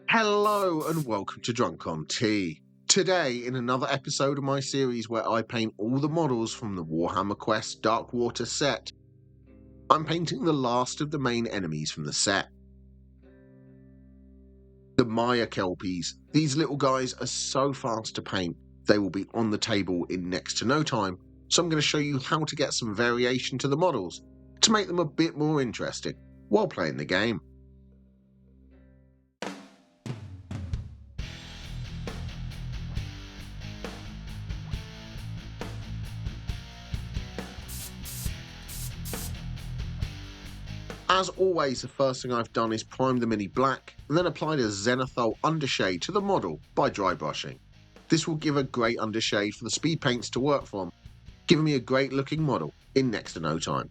Hello and welcome to Drunk on Tea. Today, in another episode of my series where I paint all the models from the Warhammer Quest Darkwater set, I'm painting the last of the main enemies from the set. The Myre Kelpies. These little guys are so fast to paint, they will be on the table in next to no time, so I'm going to show you how to get some variation to the models to make them a bit more interesting while playing the game. As always, the first thing I've done is prime the Mini black and then applied a zenithal undershade to the model by dry brushing. This will give a great undershade for the speed paints to work from, giving me a great looking model in next to no time.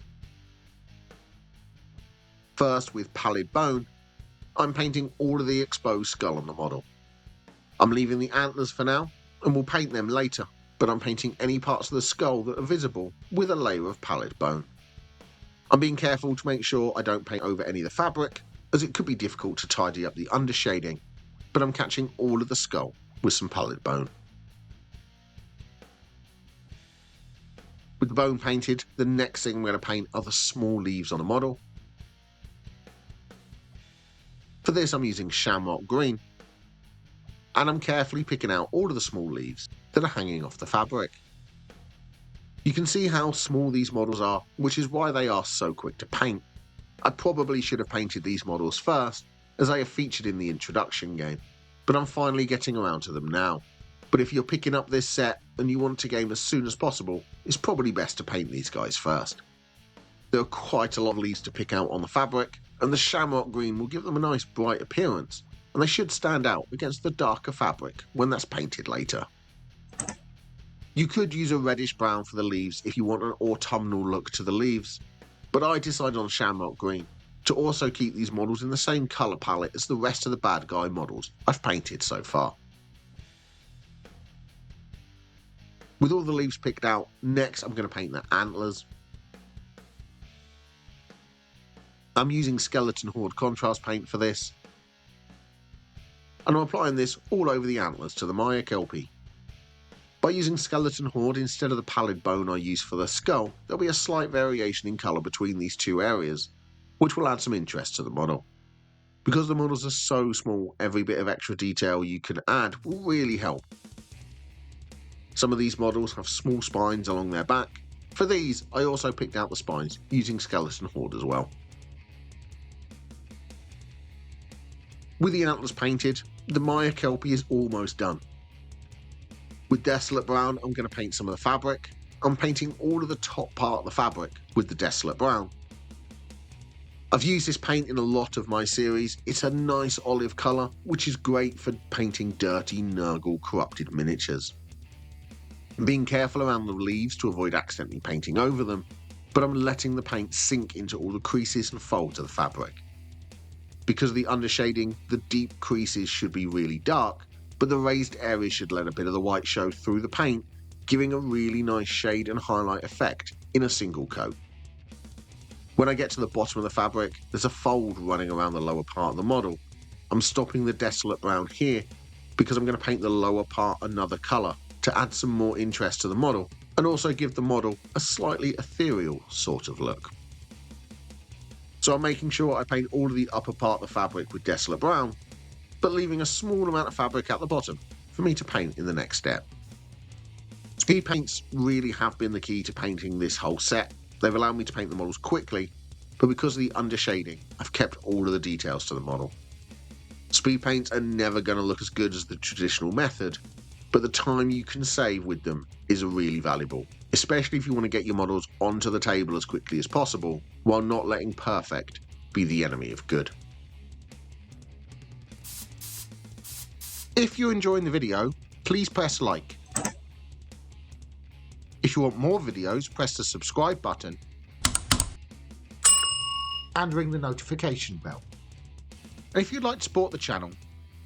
First, with pallid bone, I'm painting all of the exposed skull on the model. I'm leaving the antlers for now and will paint them later, but I'm painting any parts of the skull that are visible with a layer of pallid bone. I'm being careful to make sure I don't paint over any of the fabric, as it could be difficult to tidy up the undershading, but I'm catching all of the skull with some pallid bone. With the bone painted, the next thing I'm going to paint are the small leaves on the model. For this I'm using shamrock green, and I'm carefully picking out all of the small leaves that are hanging off the fabric. You can see how small these models are, which is why they are so quick to paint. I probably should have painted these models first, as they are featured in the introduction game, but I'm finally getting around to them now. But if you're picking up this set and you want to game as soon as possible, it's probably best to paint these guys first. There are quite a lot of leaves to pick out on the fabric, and the shamrock green will give them a nice bright appearance, and they should stand out against the darker fabric when that's painted later. You could use a reddish brown for the leaves if you want an autumnal look to the leaves, but I decided on shamrock green to also keep these models in the same colour palette as the rest of the bad guy models I've painted so far. With all the leaves picked out, next I'm going to paint the antlers. I'm using skeleton horde contrast paint for this, and I'm applying this all over the antlers to the Myre Kelpie. By using skeleton horde instead of the pallid bone I used for the skull, there'll be a slight variation in colour between these two areas, which will add some interest to the model. Because the models are so small, every bit of extra detail you can add will really help. Some of these models have small spines along their back. For these, I also picked out the spines using skeleton horde as well. With the antlers painted, the Myre Kelpie is almost done. With Desolate Brown, I'm going to paint some of the fabric. I'm painting all of the top part of the fabric with the Desolate Brown. I've used this paint in a lot of my series. It's a nice olive colour, which is great for painting dirty, Nurgle, corrupted miniatures. I'm being careful around the leaves to avoid accidentally painting over them, but I'm letting the paint sink into all the creases and folds of the fabric. Because of the undershading, the deep creases should be really dark, but the raised areas should let a bit of the white show through the paint, giving a really nice shade and highlight effect in a single coat. When I get to the bottom of the fabric, there's a fold running around the lower part of the model. I'm stopping the Desolate Brown here because I'm going to paint the lower part another colour to add some more interest to the model and also give the model a slightly ethereal sort of look. So I'm making sure I paint all of the upper part of the fabric with Desolate Brown, but leaving a small amount of fabric at the bottom for me to paint in the next step. Speed paints really have been the key to painting this whole set. They've allowed me to paint the models quickly, but because of the undershading, I've kept all of the details to the model. Speed paints are never going to look as good as the traditional method, but the time you can save with them is really valuable, especially if you want to get your models onto the table as quickly as possible, while not letting perfect be the enemy of good. If you're enjoying the video, please press like. If you want more videos, press the subscribe button and ring the notification bell. And if you'd like to support the channel,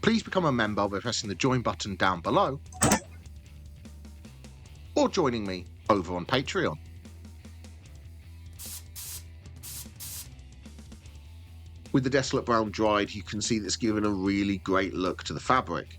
please become a member by pressing the join button down below or joining me over on Patreon. With the Desolate Brown dried, you can see that's given a really great look to the fabric.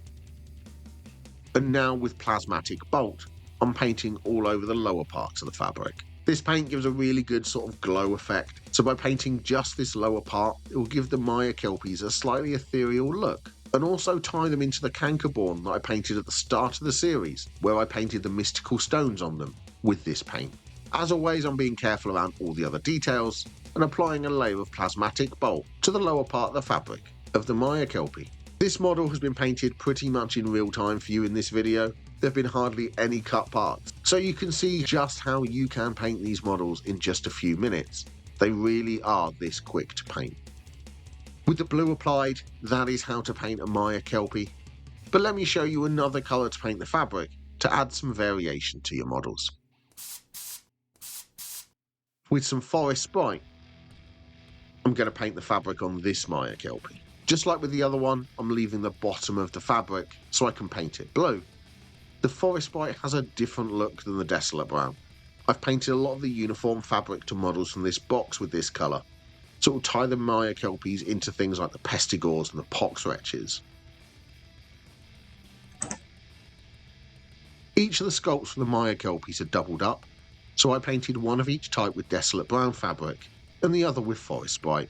And now with Plasmatic Bolt, I'm painting all over the lower parts of the fabric. This paint gives a really good sort of glow effect, so by painting just this lower part, it will give the Myre Kelpies a slightly ethereal look, and also tie them into the Cankerborn that I painted at the start of the series, where I painted the mystical stones on them with this paint. As always, I'm being careful around all the other details, and applying a layer of Plasmatic Bolt to the lower part of the fabric of the Myre Kelpie. This model has been painted pretty much in real time for you in this video. There have been hardly any cut parts, so you can see just how you can paint these models in just a few minutes. They really are this quick to paint. With the blue applied, that is how to paint a Myre Kelpie. But let me show you another colour to paint the fabric to add some variation to your models. With some Forest Sprite, I'm going to paint the fabric on this Myre Kelpie. Just like with the other one, I'm leaving the bottom of the fabric so I can paint it blue. The Forest Sprite has a different look than the Desolate Brown. I've painted a lot of the uniform fabric to models from this box with this colour, so it will tie the Myre Kelpies into things like the Pestigores and the Pox Wretches. Each of the sculpts for the Myre Kelpies are doubled up, so I painted one of each type with Desolate Brown fabric and the other with Forest Sprite.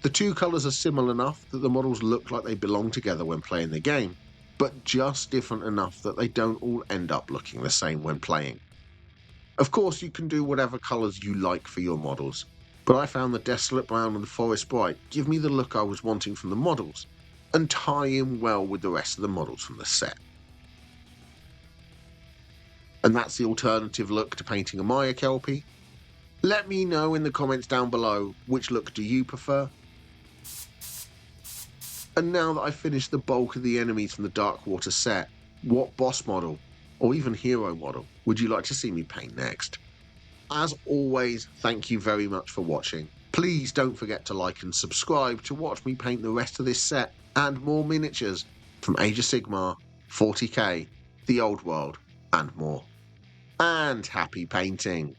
The two colours are similar enough that the models look like they belong together when playing the game, but just different enough that they don't all end up looking the same when playing. Of course, you can do whatever colours you like for your models, but I found the Desolate Brown and the Forest Sprite give me the look I was wanting from the models, and tie in well with the rest of the models from the set. And that's the alternative look to painting a Myre Kelpie. Let me know in the comments down below which look do you prefer. And now that I've finished the bulk of the enemies from the Darkwater set, what boss model, or even hero model, would you like to see me paint next? As always, thank you very much for watching. Please don't forget to like and subscribe to watch me paint the rest of this set and more miniatures from Age of Sigmar, 40k, the Old World, and more. And happy painting!